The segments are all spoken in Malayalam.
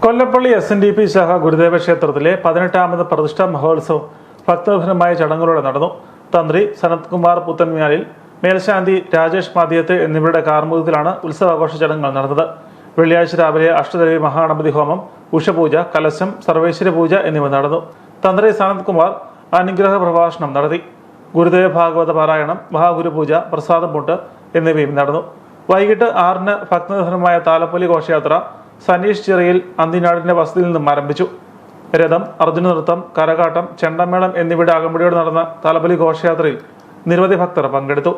കൊല്ലപ്പള്ളി SNDP ശാഖ ഗുരുദേവ ക്ഷേത്രത്തിലെ 18ാമത് പ്രതിഷ്ഠാ മഹോത്സവം ഭക്തനിർഭരമായ ചടങ്ങുകളോടെ നടന്നു. തന്ത്രി സനത് കുമാർ പുത്തൻമ്യാലിൽ, മേൽശാന്തി രാജേഷ് മാധ്യത്തെ എന്നിവരുടെ കാർമ്മികത്തിലാണ് ഉത്സവാഘോഷ ചടങ്ങുകൾ നടന്നത്. വെള്ളിയാഴ്ച രാവിലെ അഷ്ടദേവി മഹാഗണപതി ഹോമം, ഉഷപൂജ, കലശം, സർവേശ്വര പൂജ എന്നിവ നടന്നു. തന്ത്രി സനത് കുമാർ അനുഗ്രഹ പ്രഭാഷണം നടത്തി. ഗുരുദേവ ഭാഗവത പാരായണം, മഹാഗുരുപൂജ, പ്രസാദംപൂട്ട് എന്നിവയും നടന്നു. വൈകിട്ട് 6-ന് ഭക്തനിർഭരമായ താലപ്പൊലി ഘോഷയാത്ര സനീഷ് ചിറയിൽ അന്തിനാടിന്റെ വസതിയിൽ നിന്നും ആരംഭിച്ചു. രഥം, അർജുന നൃത്തം, കരകാട്ടം, ചെണ്ടമേളം എന്നിവയുടെ അകമ്പടിയോടെ നടന്ന താലപ്പൊലി ഘോഷയാത്രയിൽ നിരവധി ഭക്തർ പങ്കെടുത്തു.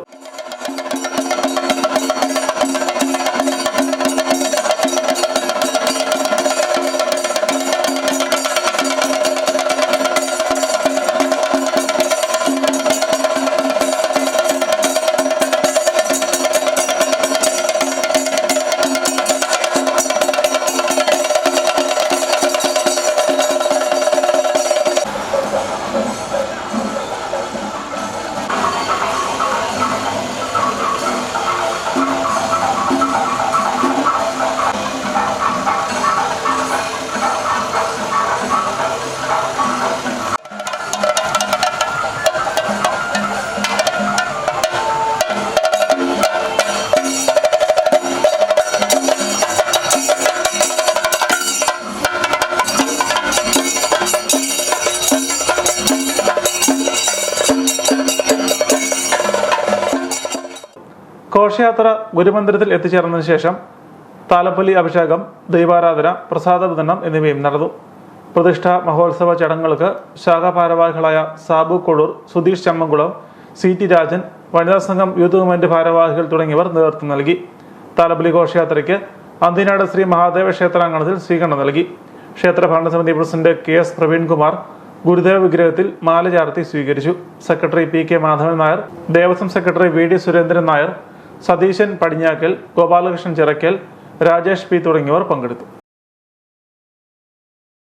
ഘോഷയാത്ര ഗുരുമന്ദിരത്തിൽ എത്തിച്ചേർന്നതിന് ശേഷം താലപ്പൊലി അഭിഷേകം, ദൈവാരാധന, പ്രസാദ വിതരണം എന്നിവയും നടന്നു. പ്രതിഷ്ഠാ മഹോത്സവ ചടങ്ങുകൾക്ക് ശാഖാ ഭാരവാഹികളായ സാബു കൊടൂർ, സുധീഷ് ചമ്മംകുളം, CT രാജൻ, വനിതാ സംഘം യൂത്ത് മൂവ്മെന്റ് ഭാരവാഹികൾ തുടങ്ങിയവർ നേതൃത്വം നൽകി. താലപ്പൊലി ഘോഷയാത്രയ്ക്ക് അന്തിനാട് ശ്രീ മഹാദേവ ക്ഷേത്രാങ്കണത്തിൽ സ്വീകരണം നൽകി. ക്ഷേത്ര ഭരണസമിതി പ്രസിഡന്റ് KS പ്രവീൺകുമാർ ഗുരുദേവ വിഗ്രഹത്തിൽ മാല ചാർത്തി സ്വീകരിച്ചു. Secretary PK Madhavan Nair, Devaswom secretary VD Surendran Nair, Satheesan Padinjakkal, Gopalakrishnan Chirakkal, Rajesh P തുടങ്ങിയവർ പങ്കെടുത്തു.